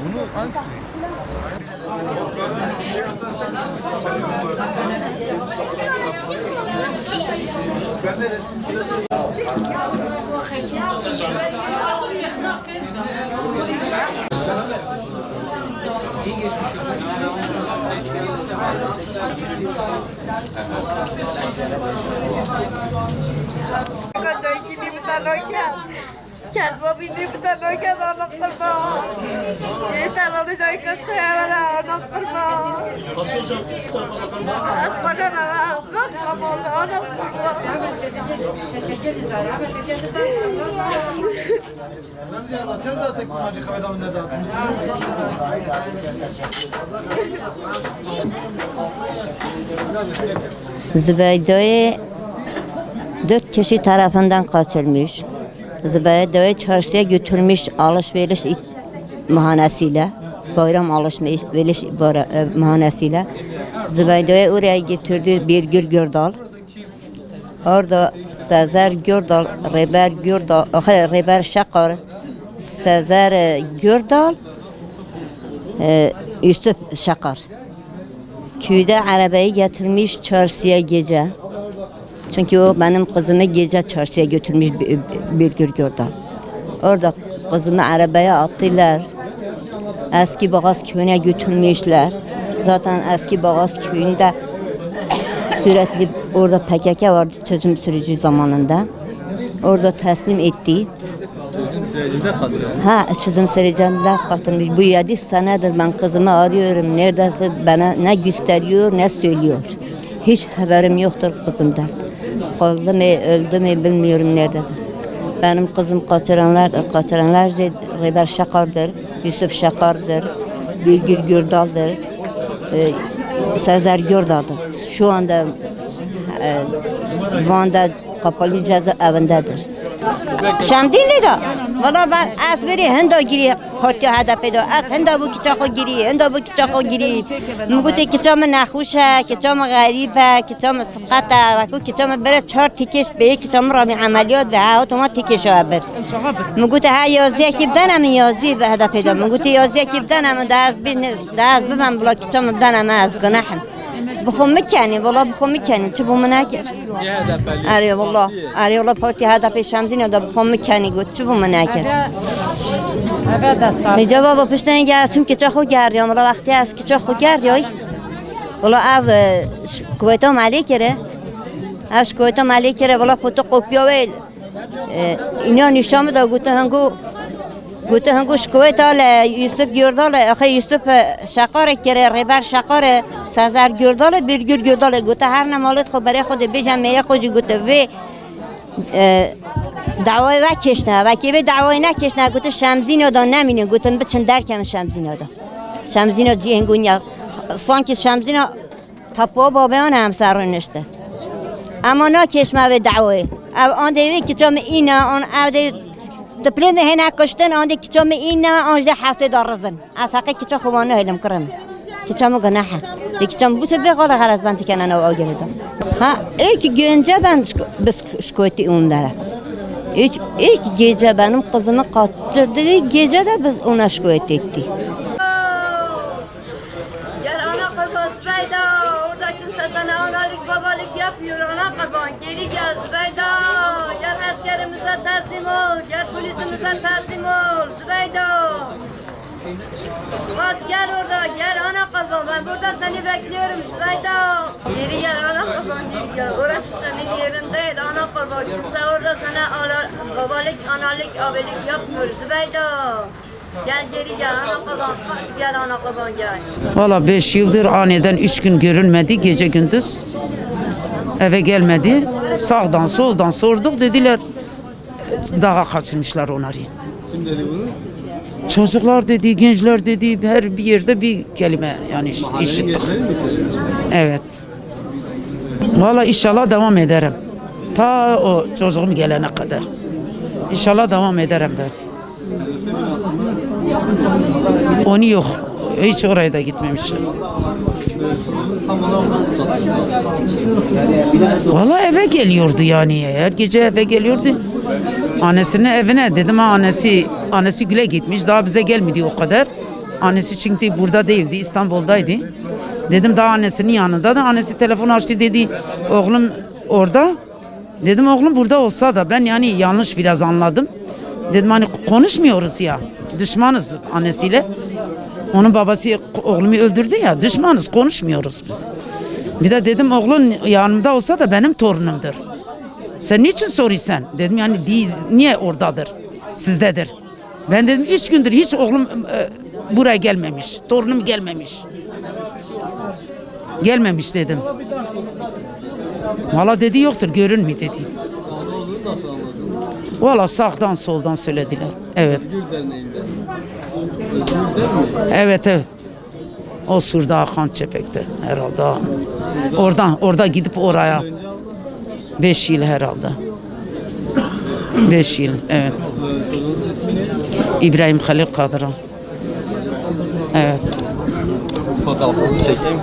Bunu hangisi? Kes babini buta kes anak kurma. Yeter onu da kesene anak kurma. Nasıl hocam? Şu tarafa bakalım. Bana bakma anak kurma. Ben ziyaretçiler de tek Hacı Kavedan'ın ne dağıtmışsın? Zübeyde'yi 4 kişi tarafından kaçırmış. Zübeyde'yi çarşıya götürmüş alışveriş mahanesiyle, bayram alışveriş mahanesiyle. Zübeyde'yi oraya getirdi Birgül Gürdal. Orada Sezer Gürdal, Reber Şakar, Sezer Gürdal, Yusuf Şakar. Köyde arabayı getirmiş çarşıya gece. Çünkü o benim kızımı gece çarşıya götürmüş Birgül Gürdal. Orada kızımı arabaya attılar. Eski Bağaz köyüne götürmüşler. Zaten eski Bağaz köyünde sürekli orada PKK vardı çözüm süreci zamanında. Orada teslim etti. Çözüm sürecinde katılmış. Bu 7 senedir ben kızımı arıyorum. Neredeyse bana ne gösteriyor ne söylüyor. Hiç haberim yoktur kızımdan. Kaldı mı öldü mü bilmiyorum nerede. Benim kızım kaçıranlar Reber Şakar'dır, Yusuf Şakar'dır, Birgül Gürdal'dır, Sezer Gürdal'dır. Şu anda Van'da kapalı ceza evindedir. Şamdinli de. Valla ben az biri henda giri parti HDP de. Az henda bu kiçağı giri, henda bu kiçağı giri. Mugute kiçağım naxuşa, kiçağım غریبه، kiçağım سقطه و کو kiçağım بره 4 تیکش به یک kiçağım رامی عملیات به اتومات تیکش آبر. مگوته ها یازی کی بدنم یازی به HDP de. مگوته یازی کی بدنم داز ببم بلا kiçağım بدنم از گناهم. بخون میکنی والا بخون میکنی چه بوم نکر آره والا پارتی هدف شمزین یا بخون میکنی گفت چه بوم نکر نجا بابا پشتن گرسیم که چه خو گردیم والا وقتی است که چه خو گردی والا او کویتا مالی کره اش کویتا مالی کره والا فتوکپی ویل اینا نشان داد گوته هنگو شکویت آل یوسف گردال آخه یوسف شقاره کره ریبر شقاره سزر گردال Birgül Gürdal گوته هر نمالت خو برای خود بیشم میه خوشی گوته و دعوای وکش نه و که به دعوای نکش نه گوته شمزین آدا نمینه گوته بچن درکم شمزین آدا شمزین آدا جیهنگونیا سانکی شمزین تپو بابیان هم سر نشته اما نکش ما به دعوای آن دیوی که چون اینا آن اوده تپلین هنر کشتن آن دی که چون اینا آنجا حسد دارزن از حقی که چون خوانه هلم کرم که چون گناه دیگه bu sefer kala garaz ben tikenen o girdim. İlk gece ben şikayeti onlara. İlk gece benim kızımı kaçırdığı gece de biz ona şikayet ettik. Gel ana kurban Zübeyda, orada kimse sana analık babalık yapıyor ana kurban. Geri gel Zübeyda, gel askerimize teslim ol, gel polisimize teslim ol Zübeyda. Kaç gel orada, gel ana kurban, ben burada seni bekliyorum Zübeyda. Geri gel ana kurban, geri gel. Orası senin yerin değil ana kurban. Kimse orada sana babalık, analık, abilik yapmıyor Zübeyda. Gel geri gel ana kurban, kaç gel ana kurban gel. Valla 5 yıldır aniden 3 gün görülmedi gece gündüz. Eve gelmedi. Sağdan soldan sorduk dediler. Dağa kaçırmışlar onları. Kim dedi bunu? Çocuklar dedi, gençler dedi, her bir yerde bir kelime yani işittik. Evet. Valla inşallah devam ederim. Ta o çocuğum gelene kadar. İnşallah devam ederim ben. Onu yok. Hiç oraya da gitmemişim. Valla eve geliyordu yani. Her gece eve geliyordu. Annesinin evine dedim, annesi Gül'e gitmiş, daha bize gelmedi o kadar. Annesi çünkü burada değildi, İstanbul'daydı. Dedim daha annesinin yanında da, annesi telefon açtı, dedi oğlum orada. Dedim oğlum burada olsa da, ben yani yanlış biraz anladım. Dedim hani konuşmuyoruz ya, düşmanız annesiyle. Onun babası oğlumu öldürdü ya, düşmanız, konuşmuyoruz biz. Bir de dedim oğlun yanımda olsa da benim torunumdur. Sen niçin soruyorsun? Dedim yani değil, niye oradadır? Sizdedir. Ben dedim 3 gündür hiç oğlum buraya gelmemiş. Torunum gelmemiş. Gelmemiş dedim. Valla dedi yoktur, görünmüyor dedi. Valla sağdan soldan söylediler. Evet. Evet. O Sur'da Hakan Çepek'te herhalde. Orada gidip oraya 5 yıl herhalde. 5 yıl, evet. İbrahim Halil Kadıran. Evet. Fotoğrafını çekeyim.